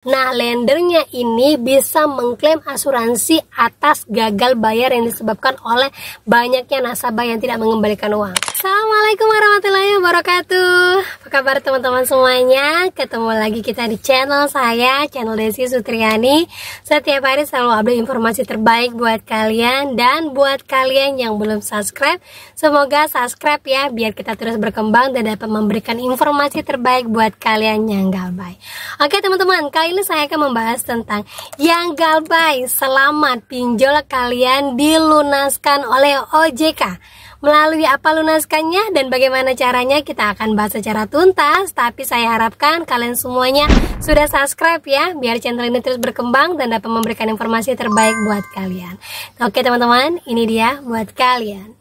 Nah, lendernya ini bisa mengklaim asuransi atas gagal bayar yang disebabkan oleh banyaknya nasabah yang tidak mengembalikan uang. Assalamualaikum warahmatullahi wabarakatuh. Apa kabar teman-teman semuanya? Ketemu lagi kita di channel saya, channel Desi Sutriani. Setiap hari selalu update informasi terbaik buat kalian. Dan buat kalian yang belum subscribe, semoga subscribe ya, biar kita terus berkembang dan dapat memberikan informasi terbaik buat kalian yang galbay. Oke teman-teman, kali ini saya akan membahas tentang yang galbay. Selamat, pinjol kalian dilunaskan oleh OJK. Melalui apa lunaskannya dan bagaimana caranya kita akan bahas secara tuntas. Tapi saya harapkan kalian semuanya sudah subscribe ya, biar channel ini terus berkembang dan dapat memberikan informasi terbaik buat kalian. Oke teman-teman, ini dia buat kalian.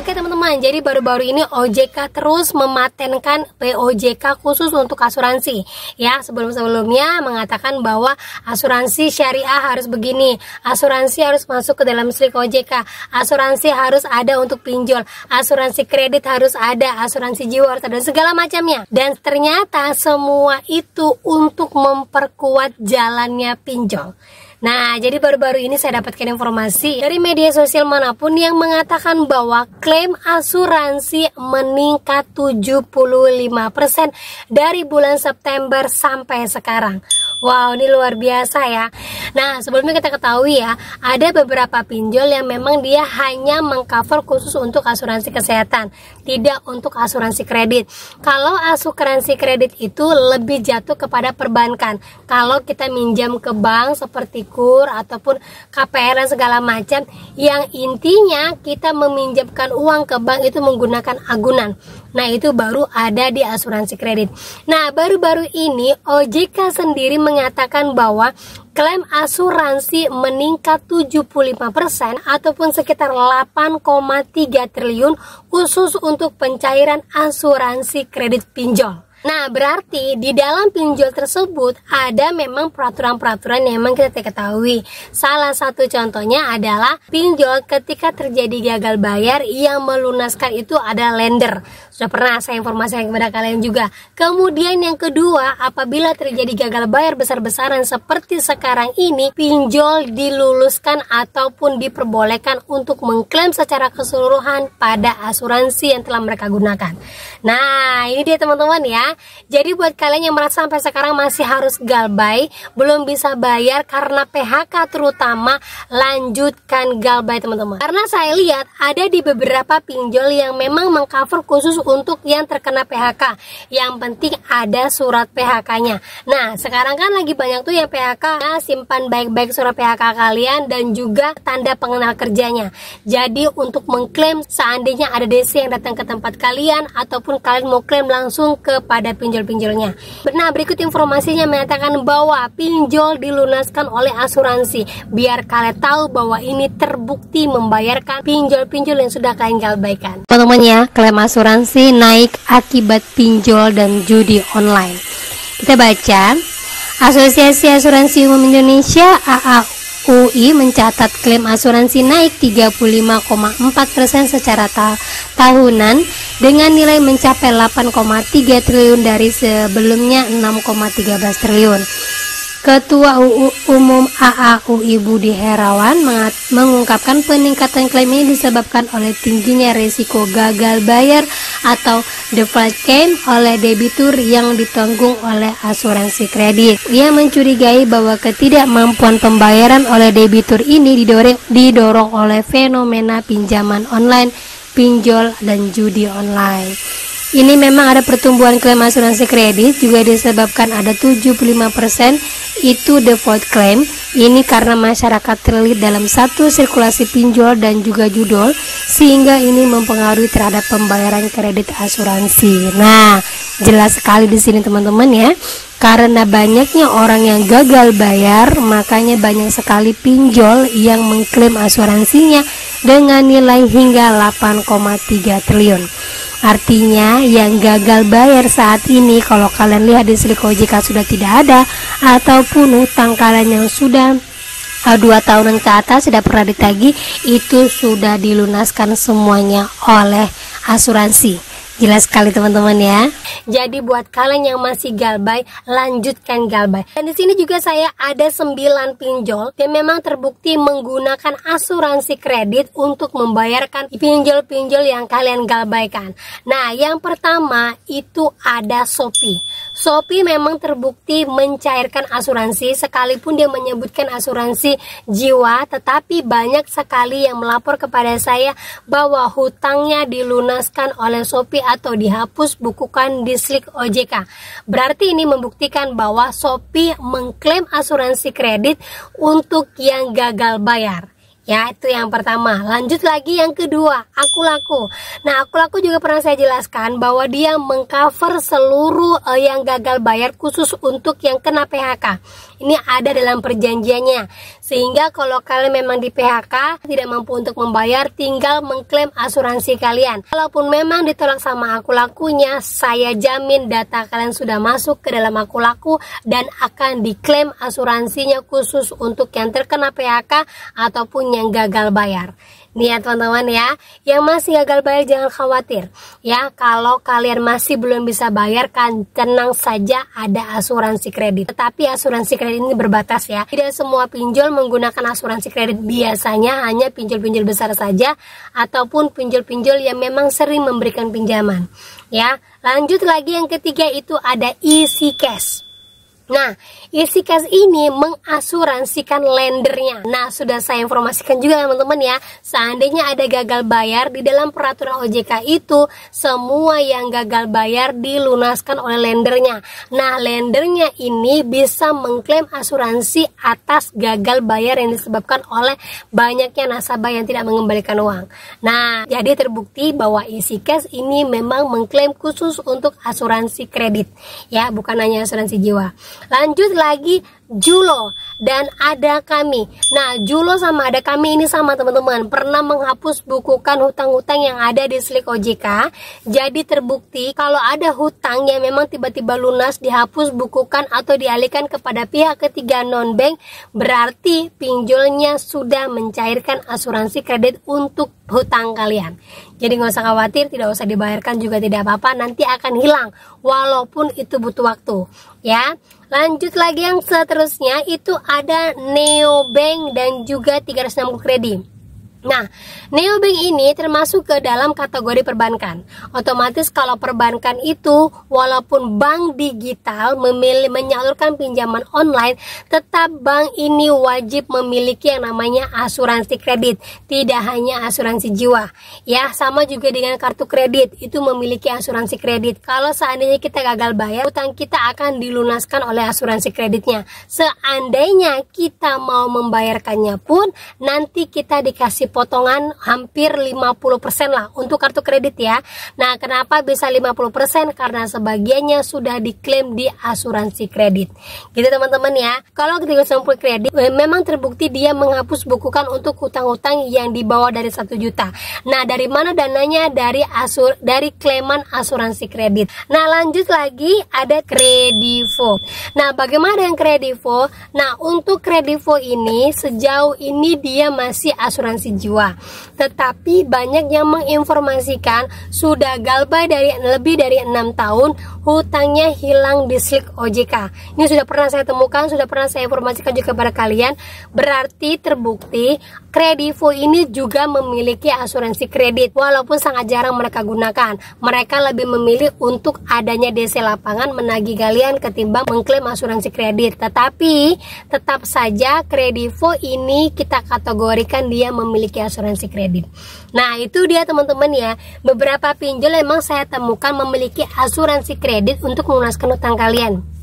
Oke teman-teman, jadi baru-baru ini OJK terus mematenkan POJK khusus untuk asuransi. Ya, sebelum-sebelumnya mengatakan bahwa asuransi syariah harus begini, asuransi harus masuk ke dalam SLIK OJK, asuransi harus ada untuk pinjol, asuransi kredit harus ada, asuransi jiwa harus ada, segala macamnya. Dan ternyata semua itu untuk memperkuat jalannya pinjol. Nah, jadi baru-baru ini saya dapatkan informasi dari media sosial manapun yang mengatakan bahwa klaim asuransi meningkat 75% dari bulan September sampai sekarang. Wow, ini luar biasa ya. Nah, sebelumnya kita ketahui ya, ada beberapa pinjol yang memang dia hanya mengcover khusus untuk asuransi kesehatan, tidak untuk asuransi kredit. Kalau asuransi kredit itu lebih jatuh kepada perbankan. Kalau kita minjam ke bank seperti KUR ataupun KPR dan segala macam, yang intinya kita meminjamkan uang ke bank itu menggunakan agunan. Nah, itu baru ada di asuransi kredit. Nah, baru-baru ini OJK sendiri mengatakan bahwa klaim asuransi meningkat 75% ataupun sekitar 8,3 triliun khusus untuk pencairan asuransi kredit pinjol. Nah, berarti di dalam pinjol tersebut ada memang peraturan-peraturan yang memang kita ketahui. Salah satu contohnya adalah pinjol ketika terjadi gagal bayar yang melunaskan itu ada lender. Sudah pernah saya informasikan kepada kalian juga. Kemudian yang kedua, apabila terjadi gagal bayar besar-besaran seperti sekarang ini, pinjol diluluskan ataupun diperbolehkan untuk mengklaim secara keseluruhan pada asuransi yang telah mereka gunakan. Nah, ini dia teman-teman ya. Jadi buat kalian yang merasa sampai sekarang masih harus galbay, belum bisa bayar karena PHK terutama, lanjutkan galbay teman-teman. Karena saya lihat ada di beberapa pinjol yang memang mengcover khusus untuk yang terkena PHK. Yang penting ada surat PHK-nya. Nah, sekarang kan lagi banyak tuh yang PHK. Nah, simpan baik-baik surat PHK kalian dan juga tanda pengenal kerjanya. Jadi untuk mengklaim seandainya ada DC yang datang ke tempat kalian ataupun kalian mau klaim langsung kepada pinjol-pinjolnya. Nah, berikut informasinya mengatakan bahwa pinjol dilunaskan oleh asuransi. Biar kalian tahu bahwa ini terbukti membayarkan pinjol-pinjol yang sudah kalian galbaikan. Teman-teman ya, klaim asuransi naik akibat pinjol dan judi online. Kita baca, Asosiasi Asuransi Umum Indonesia AAUI mencatat klaim asuransi naik 35,4% secara tahunan dengan nilai mencapai 8,3 triliun dari sebelumnya 6,13 triliun. Ketua Umum AAUI Budi Herawan mengungkapkan peningkatan klaim ini disebabkan oleh tingginya risiko gagal bayar atau default claim oleh debitur yang ditanggung oleh asuransi kredit. Ia mencurigai bahwa ketidakmampuan pembayaran oleh debitur ini didorong oleh fenomena pinjaman online, pinjol, dan judi online. Ini memang ada pertumbuhan klaim asuransi kredit juga disebabkan ada 75% itu default claim. Ini karena masyarakat terlilit dalam satu sirkulasi pinjol dan juga judol, sehingga ini mempengaruhi terhadap pembayaran kredit asuransi. Nah, jelas sekali di sini teman-teman ya. Karena banyaknya orang yang gagal bayar, makanya banyak sekali pinjol yang mengklaim asuransinya dengan nilai hingga 8,3 triliun. Artinya yang gagal bayar saat ini, kalau kalian lihat di SLIK OJK sudah tidak ada, ataupun utang kalian yang sudah 2 tahunan ke atas tidak pernah ditagih, itu sudah dilunaskan semuanya oleh asuransi. Jelas sekali teman-teman ya. Jadi buat kalian yang masih galbay, lanjutkan galbay. Dan di sini juga saya ada 9 pinjol yang memang terbukti menggunakan asuransi kredit untuk membayarkan pinjol-pinjol yang kalian galbaykan. Nah, yang pertama itu ada Shopee. Shopee memang terbukti mencairkan asuransi, sekalipun dia menyebutkan asuransi jiwa, tetapi banyak sekali yang melapor kepada saya bahwa hutangnya dilunaskan oleh Shopee atau dihapus bukukan di Slik OJK. Berarti ini membuktikan bahwa Shopee mengklaim asuransi kredit untuk yang gagal bayar. Ya, itu yang pertama. Lanjut lagi yang kedua, Akulaku. Nah, Akulaku juga pernah saya jelaskan bahwa dia mengcover seluruh yang gagal bayar khusus untuk yang kena PHK. Ini ada dalam perjanjiannya. Sehingga kalau kalian memang di PHK, tidak mampu untuk membayar, tinggal mengklaim asuransi kalian. Walaupun memang ditolak sama Akulakunya, saya jamin data kalian sudah masuk ke dalam Akulaku dan akan diklaim asuransinya khusus untuk yang terkena PHK ataupun yang gagal bayar. Nih ya teman-teman ya, yang masih gagal bayar jangan khawatir ya. Kalau kalian masih belum bisa bayarkan, tenang saja, ada asuransi kredit. Tetapi asuransi kredit ini berbatas ya. Tidak semua pinjol menggunakan asuransi kredit, biasanya hanya pinjol-pinjol besar saja ataupun pinjol-pinjol yang memang sering memberikan pinjaman ya. Lanjut lagi yang ketiga itu ada Easy Cash. Nah, Easy Cash ini mengasuransikan lendernya. Nah, sudah saya informasikan juga teman-teman ya, seandainya ada gagal bayar di dalam peraturan OJK itu, semua yang gagal bayar dilunaskan oleh lendernya. Nah, lendernya ini bisa mengklaim asuransi atas gagal bayar yang disebabkan oleh banyaknya nasabah yang tidak mengembalikan uang. Nah, jadi terbukti bahwa Easy Cash ini memang mengklaim khusus untuk asuransi kredit ya, bukan hanya asuransi jiwa. Lanjut lagi Julo dan Ada Kami. Nah, Julo sama Ada Kami ini sama teman-teman, pernah menghapus bukukan hutang-hutang yang ada di Slik OJK. Jadi terbukti kalau ada hutang yang memang tiba-tiba lunas, dihapus bukukan atau dialihkan kepada pihak ketiga non-bank, berarti pinjolnya sudah mencairkan asuransi kredit untuk hutang kalian. Jadi nggak usah khawatir, tidak usah dibayarkan juga tidak apa-apa, nanti akan hilang walaupun itu butuh waktu ya. Lanjut lagi yang seterusnya itu ada Neobank dan juga 360 Kredit. Nah, Neobank ini termasuk ke dalam kategori perbankan. Otomatis kalau perbankan itu walaupun bank digital menyalurkan pinjaman online, tetap bank ini wajib memiliki yang namanya asuransi kredit, tidak hanya asuransi jiwa. Ya, sama juga dengan kartu kredit, itu memiliki asuransi kredit. Kalau seandainya kita gagal bayar, utang kita akan dilunaskan oleh asuransi kreditnya. Seandainya kita mau membayarkannya pun, nanti kita dikasih potongan hampir 50% lah untuk kartu kredit ya. Nah, kenapa bisa 50%? Karena sebagiannya sudah diklaim di asuransi kredit. Gitu teman-teman ya. Kalau 360 Kredit memang terbukti dia menghapus bukukan untuk hutang-hutang yang di bawah dari 1 juta. Nah, dari mana dananya? Dari klaiman asuransi kredit. Nah, lanjut lagi ada Kredivo. Nah, bagaimana yang Kredivo? Nah, untuk Kredivo ini sejauh ini dia masih asuransi jiwa, tetapi banyak yang menginformasikan sudah galbay dari lebih dari 6 tahun, hutangnya hilang di Slik OJK. Ini sudah pernah saya temukan, sudah pernah saya informasikan juga kepada kalian. Berarti terbukti Kredivo ini juga memiliki asuransi kredit, walaupun sangat jarang mereka gunakan. Mereka lebih memilih untuk adanya DC lapangan menagih kalian ketimbang mengklaim asuransi kredit. Tetapi tetap saja Kredivo ini kita kategorikan dia memiliki asuransi kredit. Nah, itu dia teman-teman ya, beberapa pinjol memang saya temukan memiliki asuransi kredit untuk melunaskan utang kalian.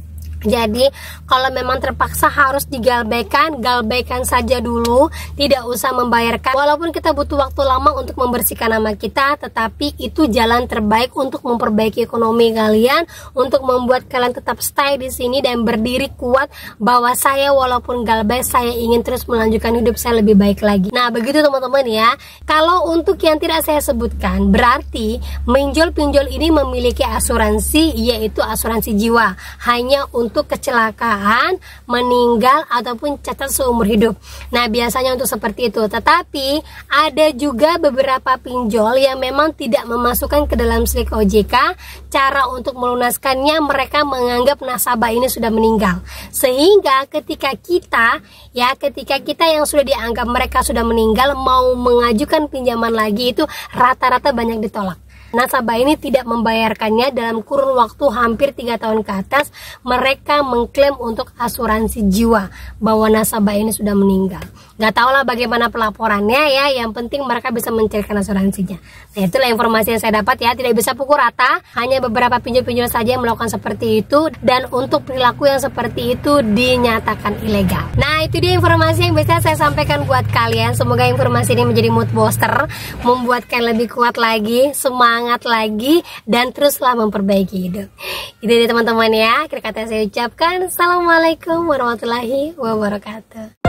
Jadi kalau memang terpaksa harus digalbaikan, galbaikan saja dulu, tidak usah membayarkan. Walaupun kita butuh waktu lama untuk membersihkan nama kita, tetapi itu jalan terbaik untuk memperbaiki ekonomi kalian, untuk membuat kalian tetap stay di sini dan berdiri kuat bahwa saya walaupun galbay, saya ingin terus melanjutkan hidup saya lebih baik lagi. Nah, begitu teman-teman ya. Kalau untuk yang tidak saya sebutkan, berarti pinjol-pinjol ini memiliki asuransi, yaitu asuransi jiwa, hanya untuk untuk kecelakaan, meninggal, ataupun cacat seumur hidup. Nah, biasanya untuk seperti itu. Tetapi ada juga beberapa pinjol yang memang tidak memasukkan ke dalam slik OJK. Cara untuk melunaskannya, mereka menganggap nasabah ini sudah meninggal. Sehingga ketika kita yang sudah dianggap mereka sudah meninggal mau mengajukan pinjaman lagi, itu rata-rata banyak ditolak. Nasabah ini tidak membayarkannya dalam kurun waktu hampir 3 tahun ke atas. Mereka mengklaim untuk asuransi jiwa bahwa nasabah ini sudah meninggal. Gak tau lah bagaimana pelaporannya ya, yang penting mereka bisa mencairkan asuransinya. Nah, itulah informasi yang saya dapat ya, tidak bisa pukul rata, hanya beberapa pinjol-pinjol saja yang melakukan seperti itu, dan untuk perilaku yang seperti itu dinyatakan ilegal. Nah, itu dia informasi yang bisa saya sampaikan buat kalian. Semoga informasi ini menjadi mood booster, membuat kalian lebih kuat lagi, semangat lagi, dan teruslah memperbaiki hidup. Itu dia teman-teman ya, akhir kata saya ucapkan Assalamualaikum warahmatullahi wabarakatuh.